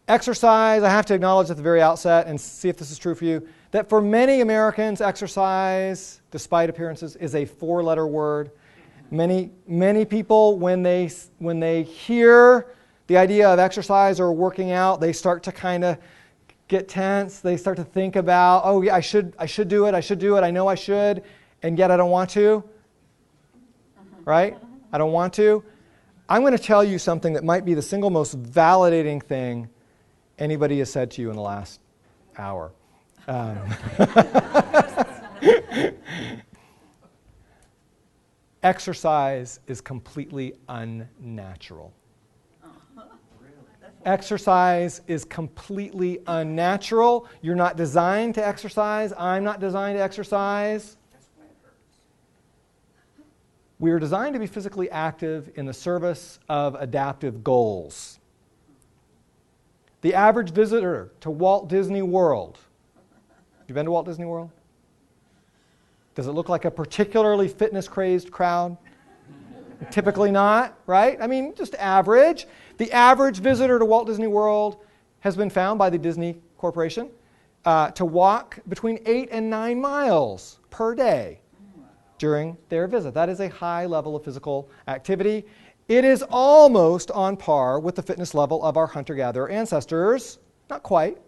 Exercise, I have to acknowledge at the very outset and see if this is true for you, that for many Americans, exercise, despite appearances, is a four-letter word. Many people, when they hear the idea of exercise or working out, they start to kind of get tense. They start to think about, oh yeah, I should do it, I know I should, and yet I don't want to. Right? I don't want to. I'm going to tell you something that might be the single most validating thing anybody has said to you in the last hour. Exercise is completely unnatural. Exercise is completely unnatural. You're not designed to exercise. I'm not designed to exercise. We are designed to be physically active in the service of adaptive goals. The average visitor to Walt Disney World. You been to Walt Disney World? Does it look like a particularly fitness-crazed crowd? Typically not, right? I mean, just average. The average visitor to Walt Disney World has been found by the Disney Corporation to walk between 8 and 9 miles per day during their visit. That is a high level of physical activity. It is almost on par with the fitness level of our hunter-gatherer ancestors. Not quite.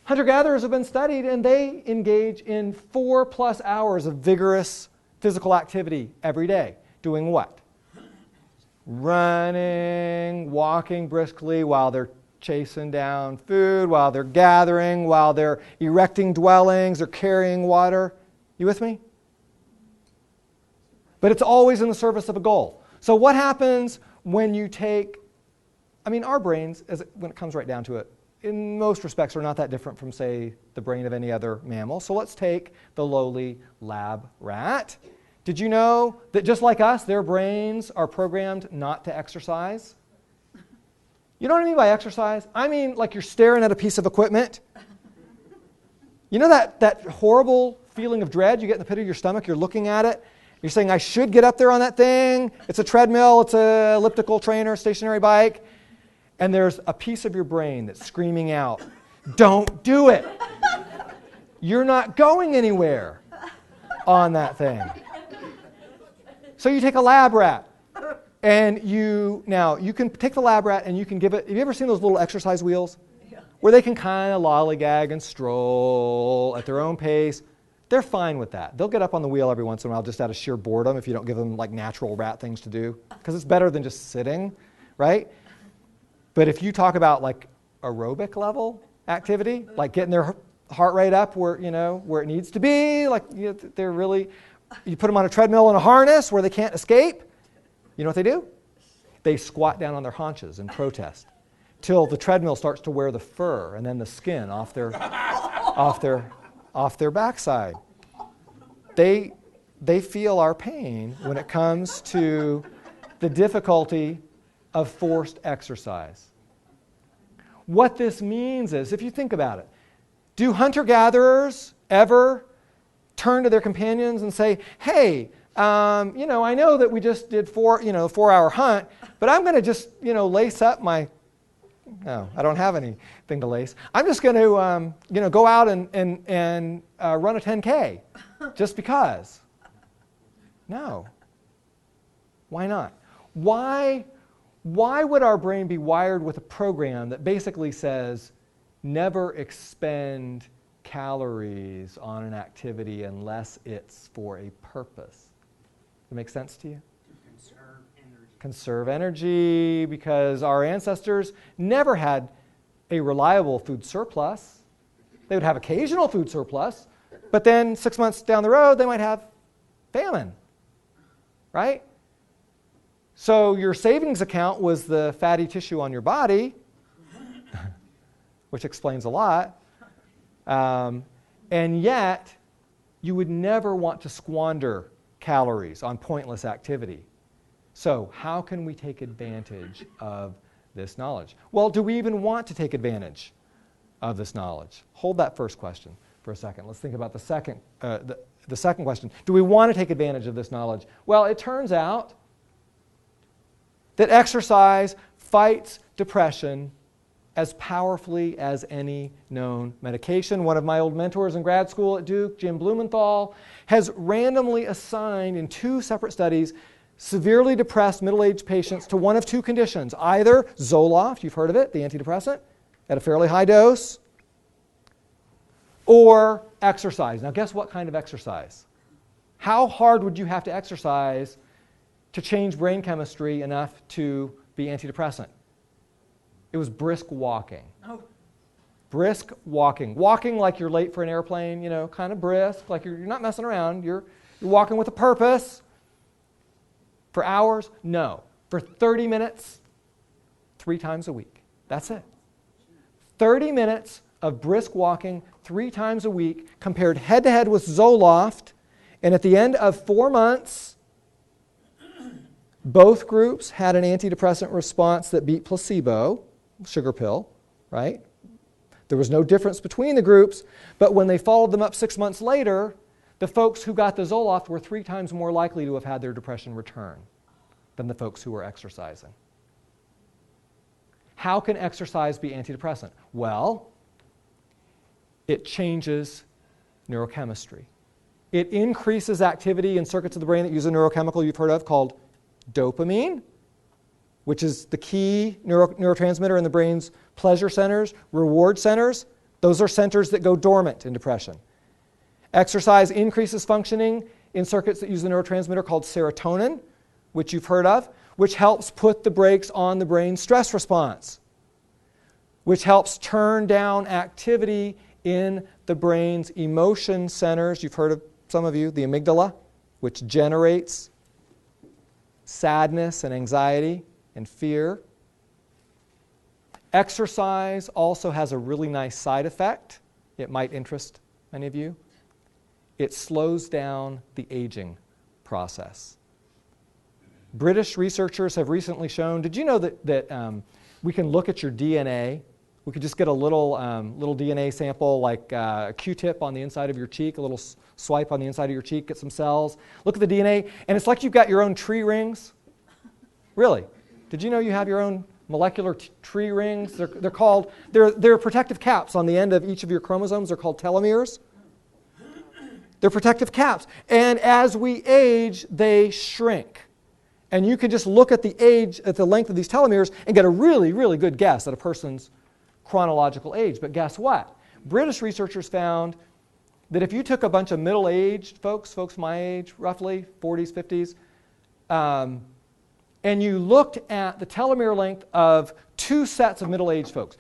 Hunter-gatherers have been studied, and they engage in 4+ hours of vigorous physical activity every day. Doing what? Running, walking briskly while they're chasing down food, while they're gathering, while they're erecting dwellings or carrying water. You with me? But it's always in the service of a goal. So what happens when you take, our brains, when it comes right down to it, in most respects are not that different from, say, the brain of any other mammal. So let's take the lowly lab rat. Did you know that just like us, their brains are programmed not to exercise? You know what I mean by exercise? I mean like you're staring at a piece of equipment. You know that horrible feeling of dread you get in the pit of your stomach? You're looking at it. You're saying, I should get up there on that thing. It's a treadmill. It's an elliptical trainer, stationary bike. And there's a piece of your brain that's screaming out, don't do it. You're not going anywhere on that thing. So you take a lab rat, and you can take the lab rat and you can give it, have you ever seen those little exercise wheels? Yeah. Where they can kind of lollygag and stroll at their own pace. They're fine with that. They'll get up on the wheel every once in a while just out of sheer boredom if you don't give them like natural rat things to do, because it's better than just sitting, right? But if you talk about like aerobic level activity, like getting their heart rate up where it needs to be, like they're really, you put them on a treadmill in a harness where they can't escape, you know what they do? They squat down on their haunches and protest till the treadmill starts to wear the fur and then the skin off their backside. They feel our pain when it comes to the difficulty of forced exercise. What this means is, if you think about it, do hunter-gatherers ever turn to their companions and say, hey, I know that we just did 4-hour hunt, but I'm going to just, lace up my, no, I don't have anything to lace. I'm just going to, go out and run a 10K just because. No. Why not? Why would our brain be wired with a program that basically says, never expend calories on an activity unless it's for a purpose? Does that make sense to you? Conserve energy. Conserve energy, because our ancestors never had a reliable food surplus. They would have occasional food surplus, but then 6 months down the road, they might have famine, right? So your savings account was the fatty tissue on your body, which explains a lot. And yet, you would never want to squander calories on pointless activity. So how can we take advantage of this knowledge? Well, do we even want to take advantage of this knowledge? Hold that first question for a second. Let's think about the second question. Do we want to take advantage of this knowledge? Well, it turns out that exercise fights depression as powerfully as any known medication. One of my old mentors in grad school at Duke, Jim Blumenthal, has randomly assigned in 2 separate studies severely depressed middle-aged patients to one of 2 conditions, either Zoloft, you've heard of it, the antidepressant, at a fairly high dose, or exercise. Now guess what kind of exercise? How hard would you have to exercise to change brain chemistry enough to be antidepressant? It was brisk walking. Oh. Brisk walking. Walking like you're late for an airplane, you know, kind of brisk, like you're not messing around. You're walking with a purpose. For hours? No. For 30 minutes, 3 times a week. That's it. 30 minutes of brisk walking 3 times a week compared head-to-head with Zoloft, and at the end of 4 months, both groups had an antidepressant response that beat placebo, sugar pill, right? There was no difference between the groups, but when they followed them up 6 months later, the folks who got the Zoloft were 3 times more likely to have had their depression return than the folks who were exercising. How can exercise be antidepressant? Well, it changes neurochemistry. It increases activity in circuits of the brain that use a neurochemical you've heard of called dopamine, which is the key neurotransmitter in the brain's pleasure centers, reward centers. Those are centers that go dormant in depression. Exercise increases functioning in circuits that use a neurotransmitter called serotonin, which you've heard of, which helps put the brakes on the brain's stress response, which helps turn down activity in the brain's emotion centers. You've heard of, some of you, the amygdala, which generates sadness and anxiety and fear. Exercise also has a really nice side effect. It might interest many of you. It slows down the aging process. British researchers have recently shown, did you know that we can look at your DNA? We could just get a little DNA sample, like a Q-tip on the inside of your cheek, a little swipe on the inside of your cheek, get some cells, look at the DNA, and it's like you've got your own tree rings. Really. Did you know you have your own molecular tree rings? They're protective caps on the end of each of your chromosomes. They're called telomeres. They're protective caps. And as we age, they shrink. And you can just look at the age, at the length of these telomeres and get a really, really good guess at a person's chronological age. But guess what? British researchers found that if you took a bunch of middle-aged folks my age, roughly, 40s, 50s, and you looked at the telomere length of 2 sets of middle-aged folks.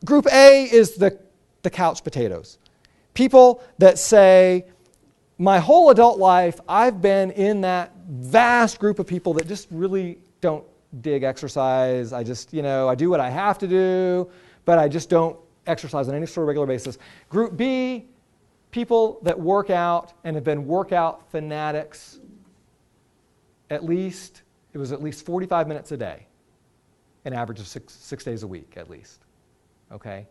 Group A is the couch potatoes. People that say, my whole adult life, I've been in that vast group of people that just really don't dig exercise. I just, I do what I have to do, but I just don't exercise on any sort of regular basis. Group B, people that work out and have been workout fanatics at least 45 minutes a day, an average of six days a week at least, okay?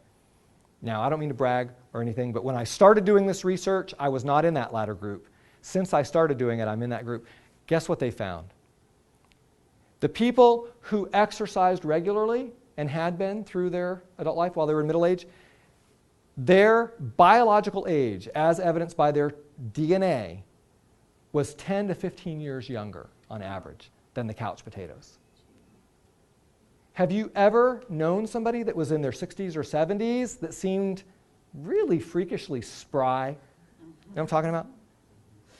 Now, I don't mean to brag or anything, but when I started doing this research, I was not in that latter group. Since I started doing it, I'm in that group. Guess what they found? The people who exercised regularly and had been through their adult life while they were in middle age, their biological age, as evidenced by their DNA, was 10 to 15 years younger on average than the couch potatoes. Have you ever known somebody that was in their 60s or 70s that seemed really freakishly spry? You know what I'm talking about?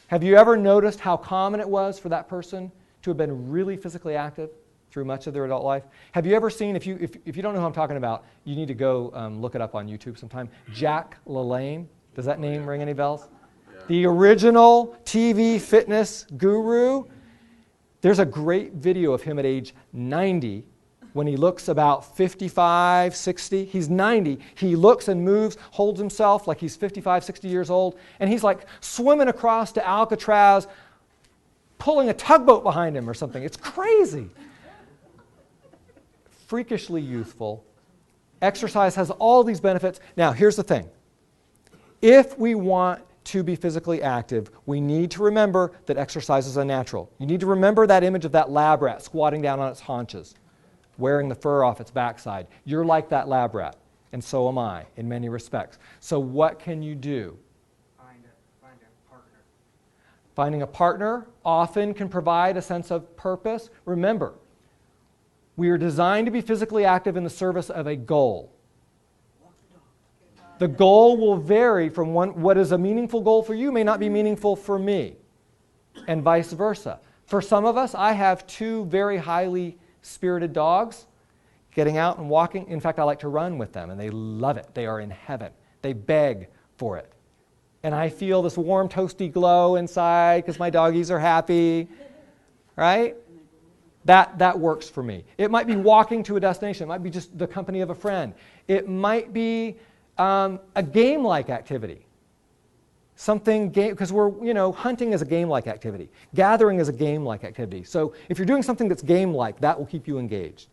Have you ever noticed how common it was for that person to have been really physically active through much of their adult life? Have you ever seen, if you don't know who I'm talking about, you need to go look it up on YouTube sometime, Jack LaLanne. Does that name ring any bells? Yeah. The original TV fitness guru. There's a great video of him at age 90 when he looks about 55, 60. He's 90. He looks and moves, holds himself like he's 55, 60 years old, and he's like swimming across to Alcatraz, pulling a tugboat behind him or something. It's crazy. Freakishly youthful. Exercise has all these benefits. Now, here's the thing. If we want to be physically active, we need to remember that exercise is unnatural. You need to remember that image of that lab rat squatting down on its haunches wearing the fur off its backside. You're like that lab rat, and so am I in many respects. So what can you do? Find a partner. Finding a partner often can provide a sense of purpose. Remember, we are designed to be physically active in the service of a goal. The goal will vary from what is a meaningful goal for you may not be meaningful for me, and vice versa. For some of us, I have 2 very highly spirited dogs. Getting out and walking, in fact, I like to run with them, and they love it. They are in heaven. They beg for it. And I feel this warm, toasty glow inside because my doggies are happy, right? That works for me. It might be walking to a destination. It might be just the company of a friend. It might be a game-like activity. Something because hunting is a game-like activity. Gathering is a game-like activity. So if you're doing something that's game-like, that will keep you engaged.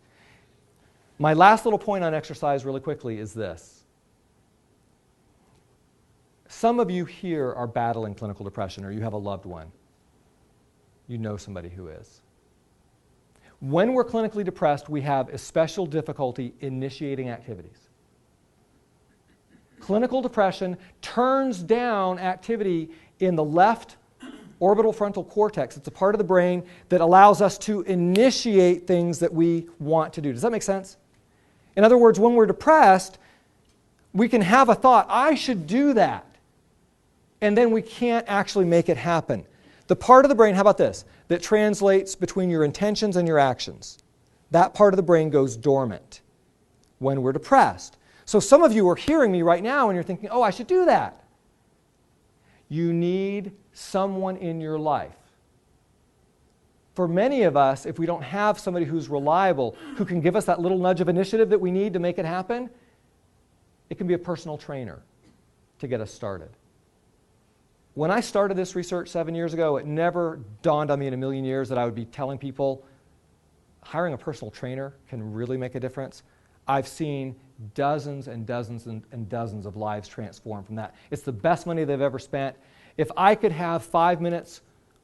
My last little point on exercise really quickly is this. Some of you here are battling clinical depression, or you have a loved one. You know somebody who is. When we're clinically depressed, we have a special difficulty initiating activities. Clinical depression turns down activity in the left orbital frontal cortex. It's a part of the brain that allows us to initiate things that we want to do. Does that make sense? In other words, when we're depressed, we can have a thought, I should do that. And then we can't actually make it happen. The part of the brain, how about this, that translates between your intentions and your actions, that part of the brain goes dormant when we're depressed. So some of you are hearing me right now and you're thinking, oh, I should do that. You need someone in your life. For many of us, if we don't have somebody who's reliable, who can give us that little nudge of initiative that we need to make it happen, it can be a personal trainer to get us started. When I started this research 7 years ago, it never dawned on me in a million years that I would be telling people hiring a personal trainer can really make a difference. I've seen dozens and dozens and dozens of lives transformed from that. It's the best money they've ever spent. If I could have 5 minutes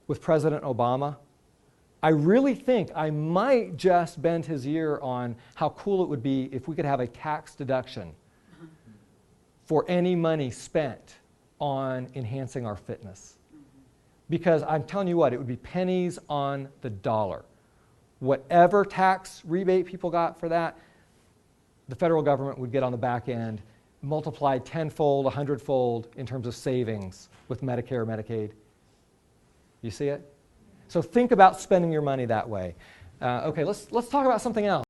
with President Obama, I really think I might just bend his ear on how cool it would be if we could have a tax deduction for any money spent on enhancing our fitness. Because I'm telling you what, it would be pennies on the dollar. Whatever tax rebate people got for that, the federal government would get on the back end, multiplied tenfold, 100-fold in terms of savings with Medicare or Medicaid. You see it? So think about spending your money that way. Okay, let's talk about something else.